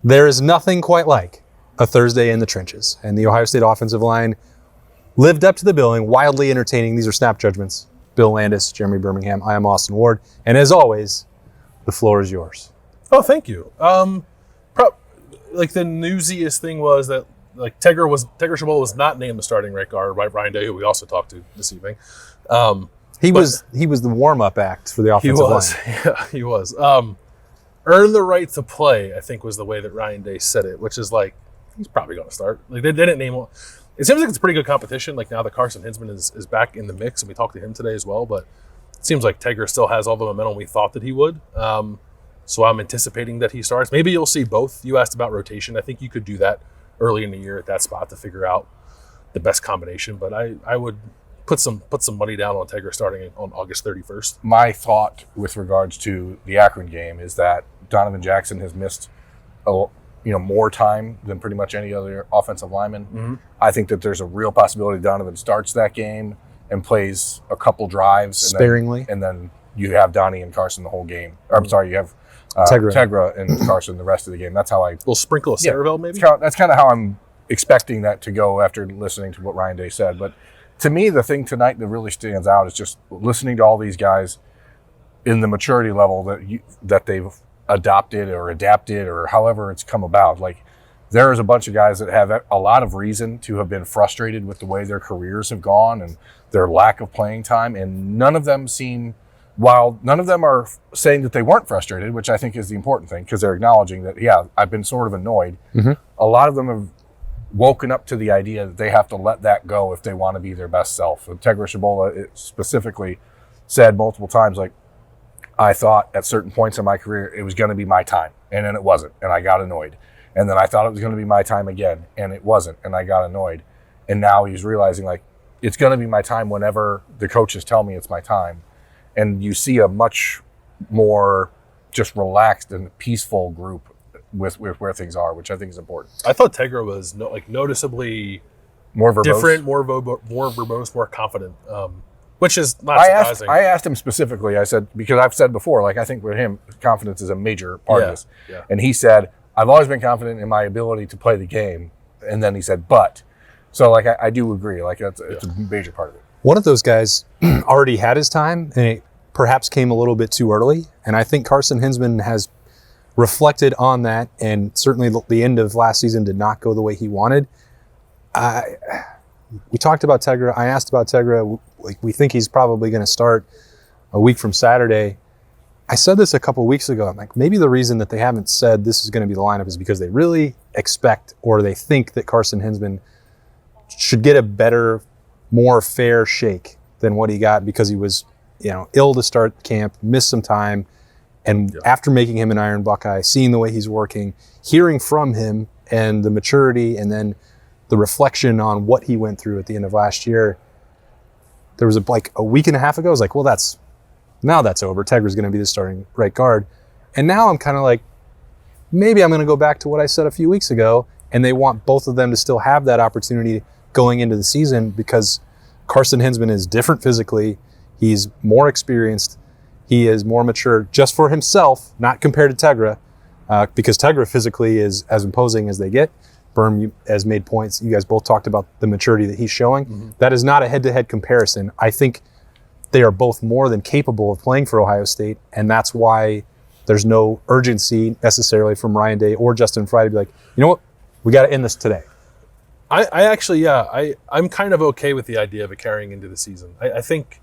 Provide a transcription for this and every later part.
There is nothing quite like a Thursday in the trenches, and the Ohio State offensive line lived up to the billing, wildly entertaining. These are snap judgments. Bill Landis, Jeremy Birmingham, I am Austin Ward, and as always, the floor is yours. Oh, thank you. Like the newsiest thing was that like Tegra Shabola was not named the starting right guard by Ryan Day, who we also talked to this evening. He was the warm-up act for the offensive line. Yeah, he was. Earn the right to play, I think was the way that Ryan Day said it, which is like, he's probably going to start. Like they didn't name him. It seems like it's a pretty good competition. Like now that Carson Hinsman is back in the mix, and we talked to him today as well, but it seems like Tegra still has all the momentum we thought that he would. So I'm anticipating that he starts. Maybe you'll see both. You asked about rotation. I think you could do that early in the year at that spot to figure out the best combination, but I would put some money down on Tegra starting on August 31st. My thought with regards to the Akron game is that Donovan Jackson has missed more time than pretty much any other offensive lineman. Mm-hmm. I think that there's a real possibility Donovan starts that game and plays a couple drives sparingly, and then you have Donnie and Carson the whole game. Or, I'm sorry, you have Tegra and Carson the rest of the game. That's how we'll sprinkle a Cerevel maybe. That's kind of how I'm expecting that to go after listening to what Ryan Day said. But to me, the thing tonight that really stands out is just listening to all these guys in the maturity level that they've adopted or adapted or however it's come about. Like there is a bunch of guys that have a lot of reason to have been frustrated with the way their careers have gone and their lack of playing time, and none of them are saying that they weren't frustrated, which I think is the important thing, because they're acknowledging that, yeah, I've been sort of annoyed. Mm-hmm. A lot of them have woken up to the idea that they have to let that go if they want to be their best self. And Tegra Shabola specifically said multiple times, like, I thought at certain points in my career it was going to be my time, and then it wasn't, and I got annoyed. And then I thought it was going to be my time again, and it wasn't, and I got annoyed. And now he's realizing, like, it's going to be my time whenever the coaches tell me it's my time. And you see a much more just relaxed and peaceful group with where things are, which I think is important. I thought Tegra was noticeably more verbose. Different, more verbose, more confident, which is not surprising. I asked him specifically, I said, because I've said before, like I think with him, confidence is a major part of this. Yeah. And he said, I've always been confident in my ability to play the game. And then he said, but. So like I do agree, like it's a major part of it. One of those guys already had his time, and it perhaps came a little bit too early. And I think Carson Hinsman has reflected on that, and certainly the end of last season did not go the way he wanted. We talked about Tegra. I asked about Tegra. Like, we think he's probably going to start a week from Saturday. I said this a couple weeks ago. I'm like, maybe the reason that they haven't said this is going to be the lineup is because they really expect, or they think that Carson Hinsman should get a better, more fair shake than what he got, because he was, ill to start camp, missed some time. And after making him an Iron Buckeye, seeing the way he's working, hearing from him and the maturity, and then the reflection on what he went through at the end of last year, there was a week and a half ago, I was like, well, that's over. Tegra's going to be the starting right guard. And now I'm kind of like, maybe I'm going to go back to what I said a few weeks ago, and they want both of them to still have that opportunity going into the season, because Carson Hinsman is different physically. He's more experienced. He is more mature just for himself, not compared to Tegra, because Tegra physically is as imposing as they get. Berm has made points. You guys both talked about the maturity that he's showing. Mm-hmm. That is not a head-to-head comparison. I think they are both more than capable of playing for Ohio State, and that's why there's no urgency necessarily from Ryan Day or Justin Fry to be like, you know what, we got to end this today. I'm kind of okay with the idea of it carrying into the season. I think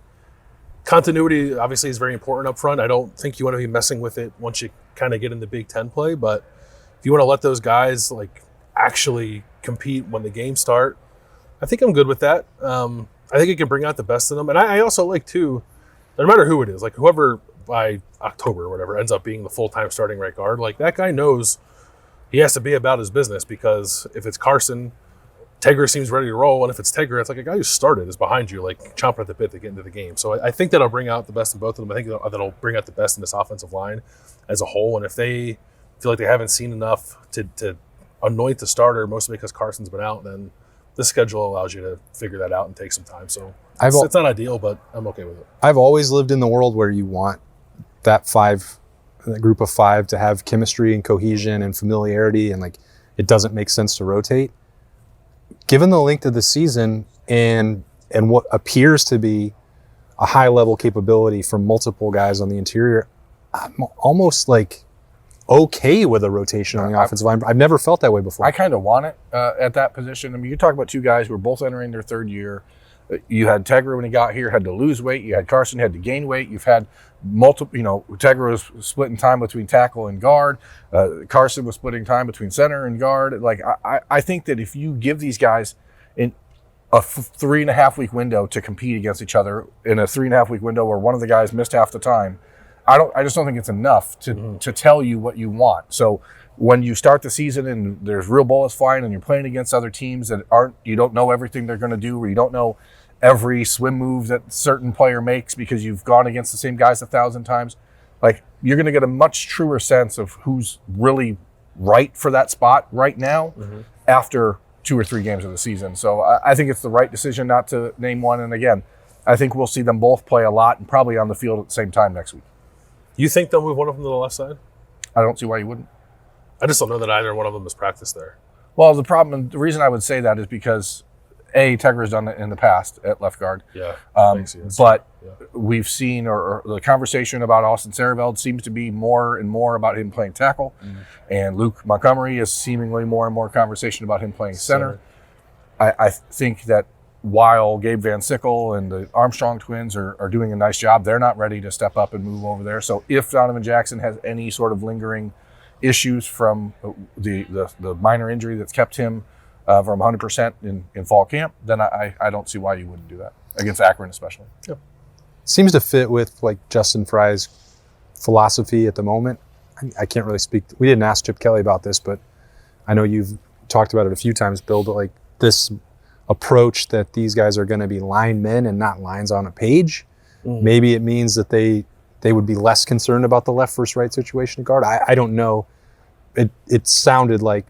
continuity obviously is very important up front. I don't think you want to be messing with it once you kind of get in the Big Ten play, but if you want to let those guys like actually compete when the games start, I think I'm good with that. I think it can bring out the best in them. And I also like too, no matter who it is, like whoever by October or whatever ends up being the full-time starting right guard, like that guy knows he has to be about his business, because if it's Carson, Tegra seems ready to roll, and if it's Tegra, it's like a guy who started is behind you, like chomping at the bit to get into the game. So I think that'll bring out the best in both of them. I think that'll bring out the best in this offensive line as a whole. And if they feel like they haven't seen enough to anoint the starter, mostly because Carson's been out, then the schedule allows you to figure that out and take some time. So it's not ideal, but I'm okay with it. I've always lived in the world where you want that the group of 5 to have chemistry and cohesion and familiarity, and like it doesn't make sense to rotate. Given the length of the season and what appears to be a high level capability from multiple guys on the interior, I'm almost like okay with a rotation on the offensive line. I've never felt that way before. I kind of want it at that position. I mean, you talk about 2 guys who are both entering their 3rd year. You had Tegra when he got here, had to lose weight. You had Carson, had to gain weight. You've had multiple, Tegra was splitting time between tackle and guard. Carson was splitting time between center and guard. Like, I think that if you give these guys in a 3.5 week window to compete against each other, in a 3.5 week window where one of the guys missed half the time, I just don't think it's enough to tell you what you want. So when you start the season and there's real bullets flying and you're playing against other teams that you don't know everything they're going to do, or you don't know every swim move that certain player makes because you've gone against the same guys 1,000 times, like, you're going to get a much truer sense of who's really right for that spot right now after 2 or 3 games of the season. So I think it's the right decision not to name one. And again, I think we'll see them both play a lot and probably on the field at the same time next week. You think they'll move one of them to the left side? I don't see why you wouldn't. I just don't know that either one of them has practiced there. Well, the reason I would say that is because Tegra's done it in the past at left guard. Yeah. But we've seen, or the conversation about Austin Sareveld seems to be more and more about him playing tackle. And Luke Montgomery is seemingly more and more conversation about him playing center. I think that while Gabe Van Sickle and the Armstrong twins are doing a nice job, they're not ready to step up and move over there. So if Donovan Jackson has any sort of lingering issues from the minor injury that's kept him from 100% in fall camp, then I don't see why you wouldn't do that against Akron especially. Yep. Seems to fit with like Justin Fry's philosophy at the moment. I can't really speak. We didn't ask Chip Kelly about this, but I know you've talked about it a few times, Bill, but like this approach that these guys are going to be linemen and not lines on a page. Maybe it means that they would be less concerned about the left versus right situation at guard. I don't know. It sounded like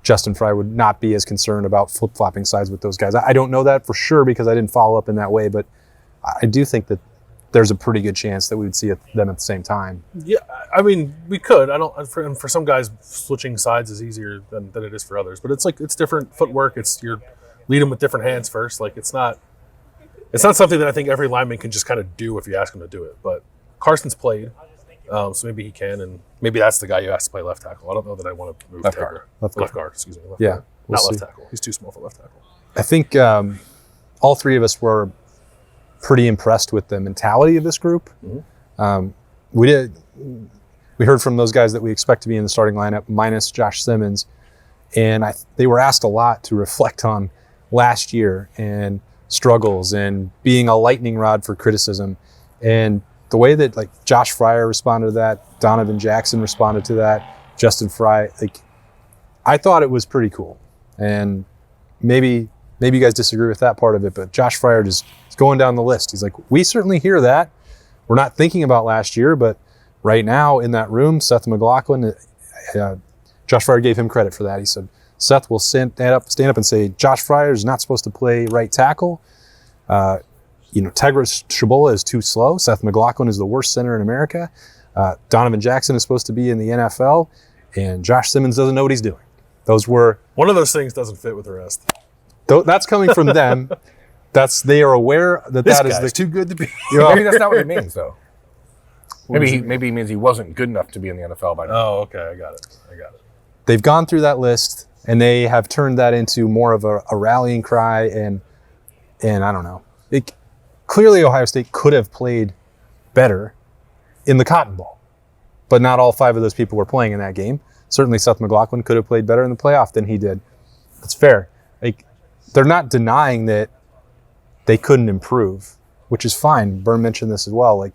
Justin Fry would not be as concerned about flip-flopping sides with those guys. I don't know that for sure because I didn't follow up in that way, but I do think that there's a pretty good chance that we would see them at the same time. Yeah, I mean, we could. For some guys, switching sides is easier than it is for others. But it's different footwork. You're lead them with different hands first. Like, it's not something that I think every lineman can just kind of do if you ask him to do it. But Carson's played, so maybe he can, and maybe that's the guy you ask to play left tackle. I don't know that I want to move left Tegra. guard. Left guard, excuse me. Left Yeah, guard. we'll Not see. left tackle. He's too small for left tackle. I think all 3 of us were pretty impressed with the mentality of this group. We heard from those guys that we expect to be in the starting lineup, minus Josh Simmons, and they were asked a lot to reflect on last year and struggles and being a lightning rod for criticism. And the way that like Josh Fryer responded to that, Donovan Jackson responded to that, Justin Fry, like, I thought it was pretty cool. And maybe you guys disagree with that part of it, but Josh Fryer just is going down the list. He's like, we certainly hear that. We're not thinking about last year, but right now in that room, Seth McLaughlin, Josh Fryer gave him credit for that. He said, Seth will stand up and say, Josh Fryer is not supposed to play right tackle. Tegra Shabola is too slow. Seth McLaughlin is the worst center in America. Donovan Jackson is supposed to be in the NFL, and Josh Simmons doesn't know what he's doing. Those were one of those things doesn't fit with the rest. That's coming from them. They are aware that This that is guy's too good to be. Maybe that's not what it means, though. Maybe he means he wasn't good enough to be in the NFL by now. Oh, okay, I got it. They've gone through that list, and they have turned that into more of a rallying cry, and I don't know. Clearly, Ohio State could have played better in the Cotton Bowl, but not all 5 of those people were playing in that game. Certainly, Seth McLaughlin could have played better in the playoff than he did. That's fair. They're not denying that they couldn't improve, which is fine. Byrne mentioned this as well.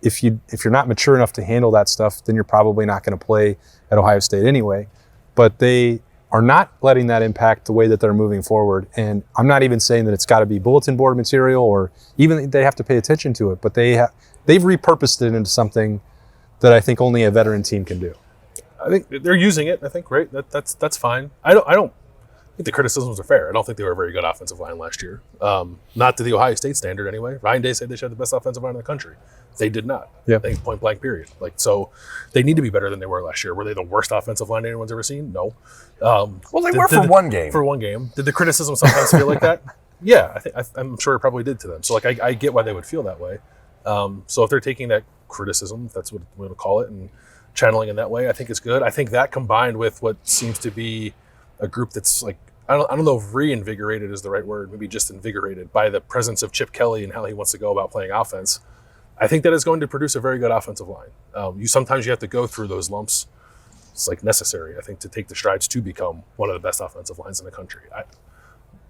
If you're not mature enough to handle that stuff, then you're probably not going to play at Ohio State anyway. But they are not letting that impact the way that they're moving forward. And I'm not even saying that it's got to be bulletin board material or even they have to pay attention to it, but they've repurposed it into something that I think only a veteran team can do. I think they're using it. I think that's fine. I don't think the criticisms are fair. I don't think they were a very good offensive line last year. Not to the Ohio State standard anyway. Ryan Day said they should have the best offensive line in the country. They did not. Yeah. I think point blank period. Like, so they need to be better than they were last year. Were they the worst offensive line anyone's ever seen? No. Well, they were for one game. For one game. Did the criticism sometimes feel like that? Yeah, I'm sure it probably did to them. So like I get why they would feel that way. So if they're taking that criticism, if that's what we're going to call it, and channeling in that way, I think it's good. I think that combined with what seems to be a group that's like, I don't know if reinvigorated is the right word, maybe just invigorated by the presence of Chip Kelly and how he wants to go about playing offense. I think that is going to produce a very good offensive line. Sometimes you have to go through those lumps. It's like necessary, I think, to take the strides to become one of the best offensive lines in the country.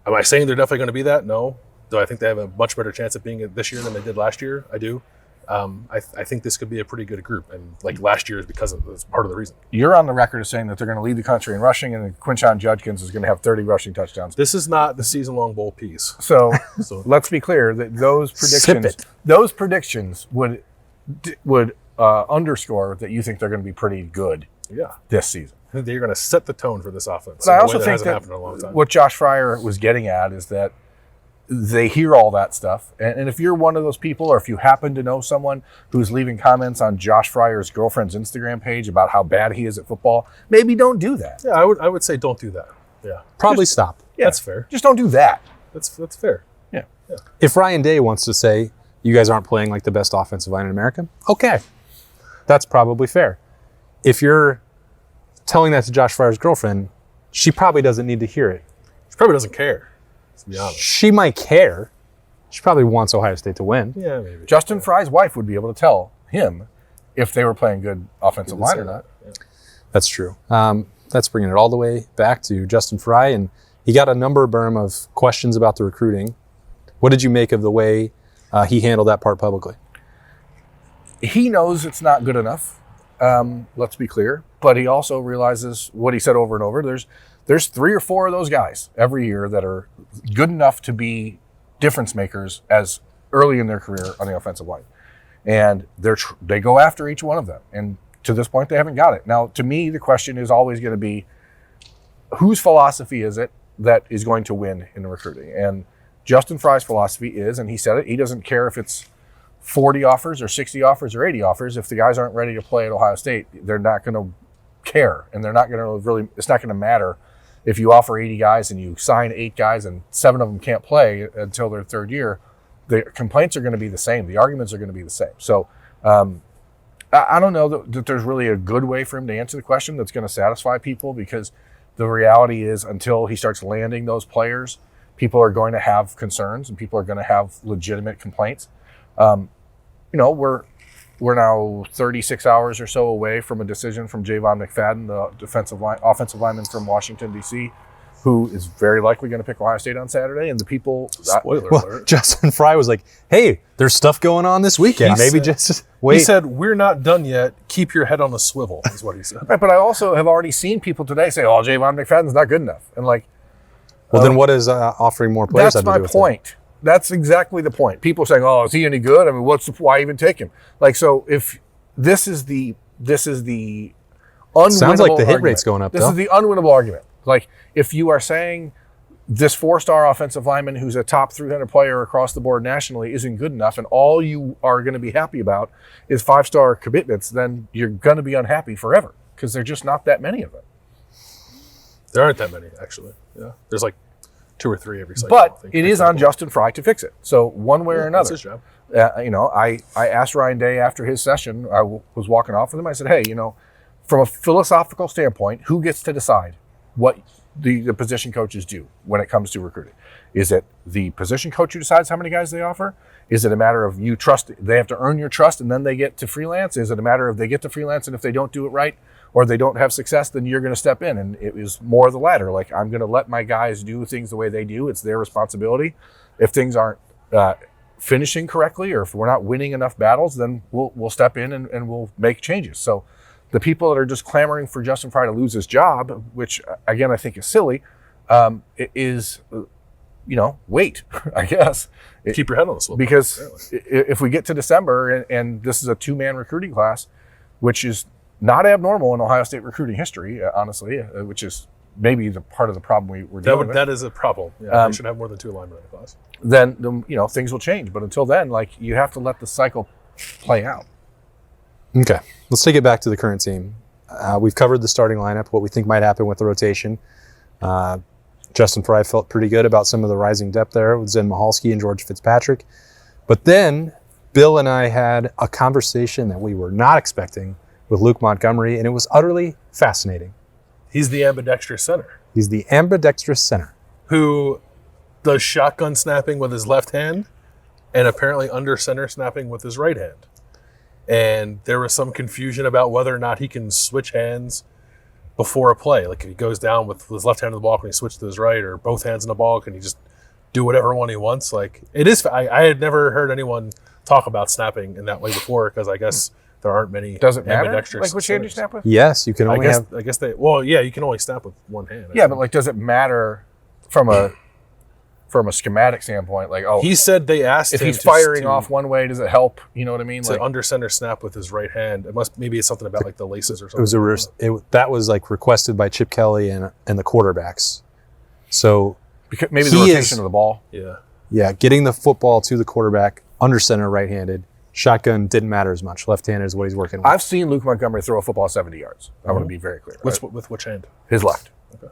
Am I saying they're definitely going to be that? No. Do I think they have a much better chance of being it this year than they did last year? I do. I think this could be a pretty good group, and like last year is because of that's part of the reason. You're on the record as saying that they're going to lead the country in rushing, and Quinshon Judkins is going to have 30 rushing touchdowns. This is not the season-long bowl piece. So let's be clear that those predictions would underscore that you think they're going to be pretty good. Yeah, this season. I think they're going to set the tone for this offense. But I also think that in a long time. What Josh Fryer was getting at is that they hear all that stuff. And if you're one of those people, or if you happen to know someone who's leaving comments on Josh Fryer's girlfriend's Instagram page about how bad he is at football, maybe don't do that. Yeah, I would say don't do that. Yeah. Probably stop. Yeah, that's fair. Just don't do that. That's fair. Yeah. If Ryan Day wants to say, you guys aren't playing like the best offensive line in America, okay. That's probably fair. If you're telling that to Josh Fryer's girlfriend, she probably doesn't need to hear it. She probably doesn't care, to be honest. She might care. She probably wants Ohio State to win. Yeah, maybe. Justin Fry's wife would be able to tell him if they were playing good offensive line or not. Yeah. That's true. That's bringing it all the way back to Justin Fry, and he got a number, Berm, of questions about the recruiting. What did you make of the way he handled that part publicly? He knows it's not good enough. Let's be clear. But he also realizes what he said over and over. There's 3 or 4 of those guys every year that are good enough to be difference makers as early in their career on the offensive line. And they go after each one of them. And to this point, they haven't got it. Now, to me, the question is always going to be, whose philosophy is it that is going to win in the recruiting? And Justin Fry's philosophy is, and he said it, he doesn't care if it's 40 offers or 60 offers or 80 offers. If the guys aren't ready to play at Ohio State, they're not going to care. And they're not going to really, it's not going to matter if you offer 80 guys and you sign 8 guys and 7 of them can't play until their third year. The complaints are going to be the same. The arguments are going to be the same. So I don't know that there's really a good way for him to answer the question that's going to satisfy people, because the reality is until he starts landing those players, people are going to have concerns and people are going to have legitimate complaints. We're now 36 hours or so away from a decision from Javon McFadden, the offensive lineman from Washington, D.C., who is very likely going to pick Ohio State on Saturday. And the people... Spoiler alert. Justin Fry was like, hey, there's stuff going on this weekend. Maybe just wait. He said, we're not done yet. Keep your head on a swivel, is what he said. Right, but I also have already seen people today say, oh, Javon McFadden's not good enough. And like... Well, then what is offering more players That's have to do my with point. it? That's exactly the point. People saying, "Oh, is he any good?" I mean, why even take him? Like, so if this is the unwinnable Sounds like the hit argument. rate's going up. This is the unwinnable argument. Like, if you are saying this 4-star offensive lineman who's a top 300 player across the board nationally isn't good enough, and all you are going to be happy about is 5-star commitments, then you're going to be unhappy forever, because there's just not that many of them. There aren't that many, actually. Yeah, there's like 2 or 3 every cycle. But it is on Justin Fry to fix it. So one way or another. That's his job. I asked Ryan Day after his session, I was walking off with him, I said, hey, from a philosophical standpoint, who gets to decide what the position coaches do when it comes to recruiting? Is it the position coach who decides how many guys they offer? Is it a matter of you trust, they have to earn your trust and then they get to freelance? Is it a matter of they get to freelance and if they don't do it right, or they don't have success, then you're going to step in? And it was more the latter. Like, I'm going to let my guys do things the way they do. It's their responsibility. If things aren't finishing correctly, or if we're not winning enough battles, then we'll step in and we'll make changes. So the people that are just clamoring for Justin Fry to lose his job, which again I think is silly, is wait, I guess. Keep your head on the swivel. Because apparently. If we get to December and this is a 2-man recruiting class, which is not abnormal in Ohio State recruiting history, honestly, which is maybe the part of the problem we're dealing with. That is a problem. Yeah, they should have more than 2 linemen in the class. Then things will change. But until then, like, you have to let the cycle play out. Okay, let's take it back to the current team. We've covered the starting lineup, what we think might happen with the rotation. Justin Fry felt pretty good about some of the rising depth there with Zen Mahalski and George Fitzpatrick. But then Bill and I had a conversation that we were not expecting with Luke Montgomery, and it was utterly fascinating. He's the ambidextrous center. He's the ambidextrous center. Who does shotgun snapping with his left hand and apparently under center snapping with his right hand. And there was some confusion about whether or not he can switch hands before a play. Like if he goes down with his left hand on the ball, can he switch to his right, or both hands on the ball? Can he just do whatever one he wants? Like it is. I had never heard anyone talk about snapping in that way before, because I guess there aren't many. Does it matter? ambidextrous Like which hand you snap with? Yes, you can only have. I guess they. Well, yeah, you can only snap with one hand. Yeah, but like, does it matter from a schematic standpoint? Like, oh, he said they asked if him he's firing to off one way, does it help? You know what I mean? to Like, under center snap with his right hand. Maybe it's something about like the laces or something. That was like requested by Chip Kelly and the quarterbacks. So because maybe the rotation of the ball. Yeah. Getting the football to the quarterback under center, right-handed. Shotgun didn't matter as much. Left-handed is what he's working with. I've seen Luke Montgomery throw a football 70 yards. I want to be very clear. With which hand? His left. Okay.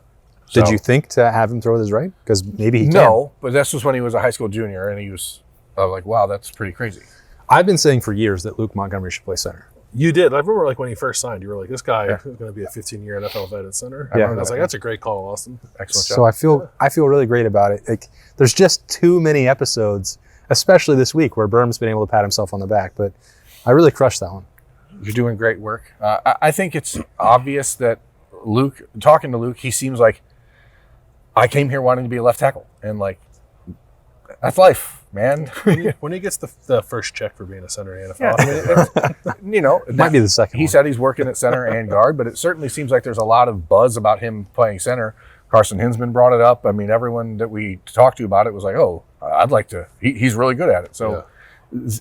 Did you think to have him throw with his right? Because maybe he can. No, but this was when he was a high school junior, and he was like, wow, that's pretty crazy. I've been saying for years that Luke Montgomery should play center. You did. I remember like when he first signed, you were like, this guy is going to be a 15-year NFL vet at center. Yeah. I was like, that's a great call, Austin. Excellent job. So I feel really great about it. Like, there's just too many episodes, especially this week, where Berm's been able to pat himself on the back. But I really crushed that one. You're doing great work. I think it's obvious that talking to Luke, he seems like, I came here wanting to be a left tackle. And like, that's life, man. When he gets the first check for being a center in the NFL, Yeah. You know, It might be the second He one. said he's working at center and guard, but it certainly seems like there's a lot of buzz about him playing center. Carson Hinsman brought it up. I mean, everyone that we talked to about it was like, oh, I'd like to. He's really good at it. So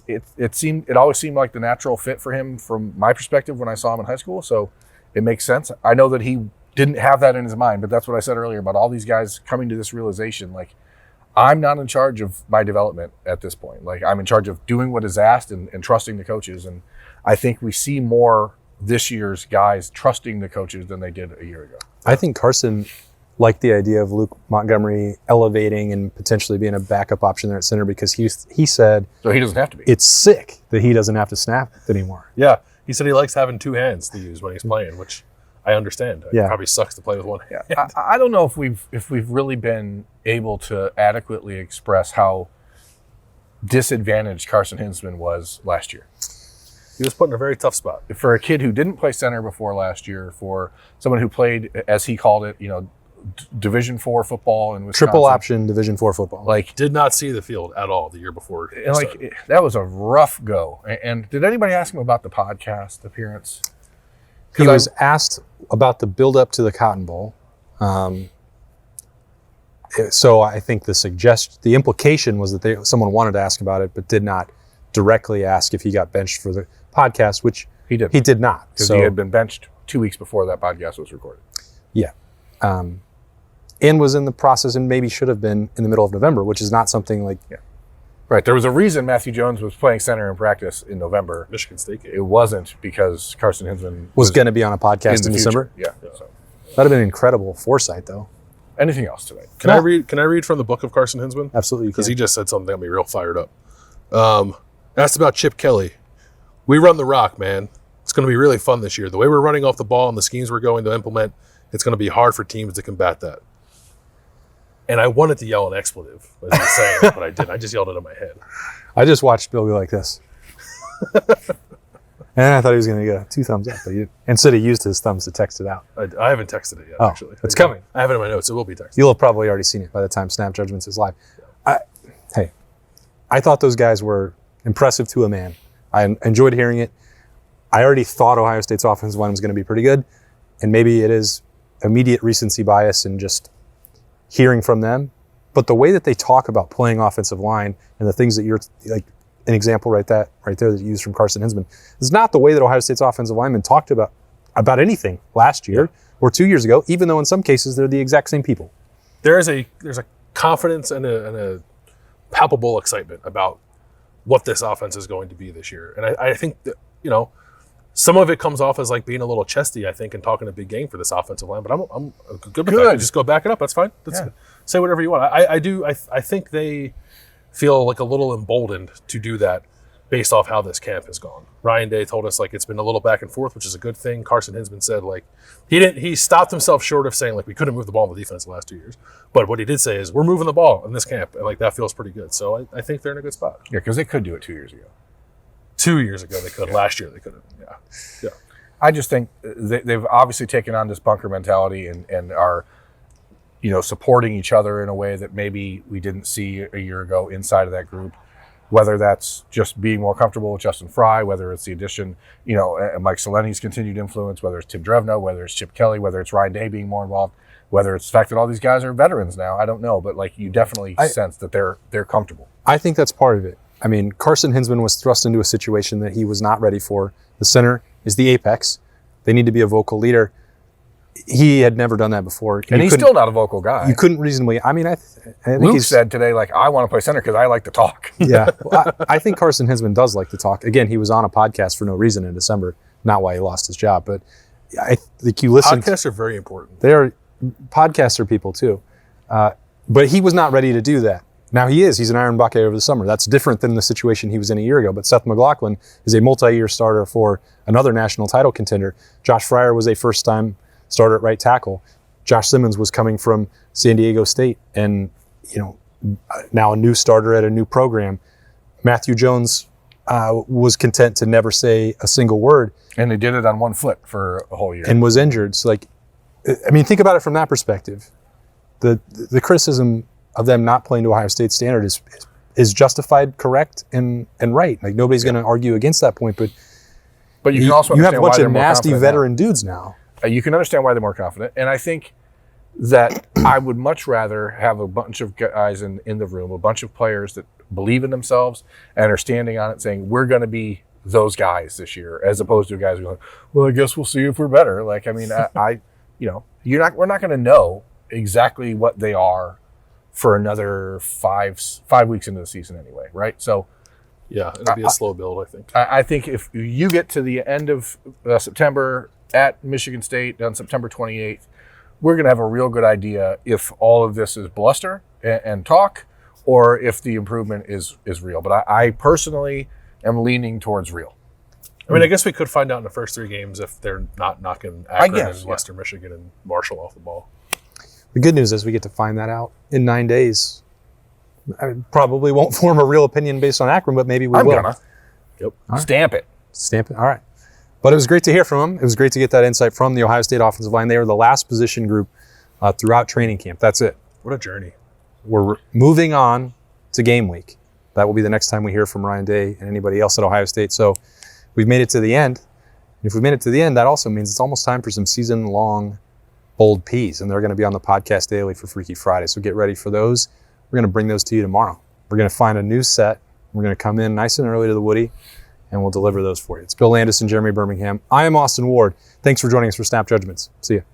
it always seemed like the natural fit for him from my perspective when I saw him in high school. So it makes sense. I know that he didn't have that in his mind, but that's what I said earlier about all these guys coming to this realization. Like, I'm not in charge of my development at this point. Like, I'm in charge of doing what is asked and trusting the coaches. And I think we see more this year's guys trusting the coaches than they did a year ago. I think Carson liked the idea of Luke Montgomery elevating and potentially being a backup option there at center, because he said So he doesn't have to be. it's sick that he doesn't have to snap anymore. Yeah. He said he likes having two hands to use when he's playing, which I understand. It probably sucks to play with one hand. Yeah. I don't know if we've really been able to adequately express how disadvantaged Carson Hinsman was last year. He was put in a very tough spot. For a kid who didn't play center before last year, for someone who played, as he called it, Division IV football in Wisconsin. Triple option Division IV football. Like, Did not see the field at all the year before. and like that was a rough go. And did anybody ask him about the podcast appearance? He was asked about the build-up to the Cotton Bowl. So I think the implication was that someone wanted to ask about it, but did not directly ask if he got benched for the podcast, which He did. he did not. Because So he had been benched 2 weeks before that podcast was recorded. yeah, and was in the process, and maybe should have been in the middle of November, which is not something like. Yeah. Right. There was a reason Matthew Jones was playing center in practice in November. Michigan State game. It wasn't because Carson Hinsman Was going to be on a podcast in the December. future. Yeah. So, That'd have been incredible foresight, though. anything else tonight? Can I read from the book of Carson Hinsman? Absolutely, Because he just said something that got me real fired up. Asked about Chip Kelly. We run the rock, man. It's going to be really fun this year. The way we're running off the ball and the schemes we're going to implement, it's going to be hard for teams to combat that. And I wanted to yell an expletive as he was saying it, but I didn't. I just yelled it in my head. I just watched Bill go like this. And I thought he was going to get 2 thumbs up, but instead he used his thumbs to text it out. I haven't texted it yet, Oh, actually. it's coming. I have it in my notes. It will be texted. You'll have probably already seen it by the time Snap Judgments is live. I thought those guys were impressive to a man. I enjoyed hearing it. I already thought Ohio State's offensive line was going to be pretty good, and maybe it is immediate recency bias and just hearing from them. But the way that they talk about playing offensive line and the things that you're like, an example right there that you used from Carson Hinsman, is not the way that Ohio State's offensive linemen talked about anything last year or 2 years ago, even though in some cases they're the exact same people. There's a confidence and a palpable excitement about what this offense is going to be this year. And I think that, some of it comes off as like being a little chesty, I think, and talking a big game for this offensive line. But I'm good with that. Just go back it up. That's fine. Say whatever you want. I think they feel like a little emboldened to do that based off how this camp has gone. Ryan Day told us like it's been a little back and forth, which is a good thing. Carson Hinsman said like he stopped himself short of saying like we couldn't move the ball in the defense the last 2 years. But what he did say is we're moving the ball in this camp, and like that feels pretty good. So I think they're in a good spot. Yeah, because they could do it 2 years ago. 2 years ago they could. Yeah. Last year they couldn't. Yeah. I just think they've obviously taken on this bunker mentality and are, supporting each other in a way that maybe we didn't see a year ago inside of that group. Whether that's just being more comfortable with Justin Fry, whether it's the addition, Mike Soleni's continued influence, whether it's Tim Drevno, whether it's Chip Kelly, whether it's Ryan Day being more involved, whether it's the fact that all these guys are veterans now, I don't know, but like you definitely sense that they're comfortable. I think that's part of it. I mean, Carson Hinsman was thrust into a situation that he was not ready for. The center is the apex. They need to be a vocal leader. He had never done that before. And he's still not a vocal guy. You couldn't reasonably. I mean, I think Luke said today, like, I want to play center because I like to talk. Yeah. Well, I think Carson Hinsman does like to talk. Again, he was on a podcast for no reason in December, not why he lost his job. But I think you listen. Podcasts are very important. Podcasts are people too. But he was not ready to do that. Now he is. He's an Iron Buckeye over the summer. That's different than the situation he was in a year ago. But Seth McLaughlin is a multi-year starter for another national title contender. Josh Fryer was a first-time starter at right tackle. Josh Simmons was coming from San Diego State and, now a new starter at a new program. Matthew Jones was content to never say a single word. And they did it on one foot for a whole year. And was injured. So, think about it from that perspective. The criticism of them not playing to Ohio State standard is justified, correct, and right. Like nobody's going to argue against that point. But you can also you have a understand bunch why of they're nasty more veteran dudes now. You can understand why they're more confident. And I think that I would much rather have a bunch of guys in the room, a bunch of players that believe in themselves and are standing on it saying, we're going to be those guys this year, as opposed to guys going, well, I guess we'll see if we're better. Like, I mean, we're not going to know exactly what they are for another 5 weeks into the season anyway, right? So, yeah, it'll be a slow build, I think. I think if you get to the end of September at Michigan State on September 28th, we're going to have a real good idea if all of this is bluster and talk or if the improvement is real. But I personally am leaning towards real. I mean, I guess we could find out in the first 3 games if they're not knocking Akron and Western Michigan and Marshall off the ball. The good news is we get to find that out in 9 days. I probably won't form a real opinion based on Akron, but maybe we will. Gonna. Yep. Right. Stamp it. All right. But it was great to hear from him. It was great to get that insight from the Ohio State offensive line. They were the last position group throughout training camp. That's it. What a journey. We're moving on to game week. That will be the next time we hear from Ryan Day and anybody else at Ohio State. So we've made it to the end. And if we made it to the end, that also means it's almost time for some season-long bold P's, and they're going to be on the podcast daily for Freaky Friday. So get ready for those. We're going to bring those to you tomorrow. We're going to find a new set. We're going to come in nice and early to the Woody, and we'll deliver those for you. It's Bill Landis and Jeremy Birmingham. I am Austin Ward. Thanks for joining us for Snap Judgments. See you.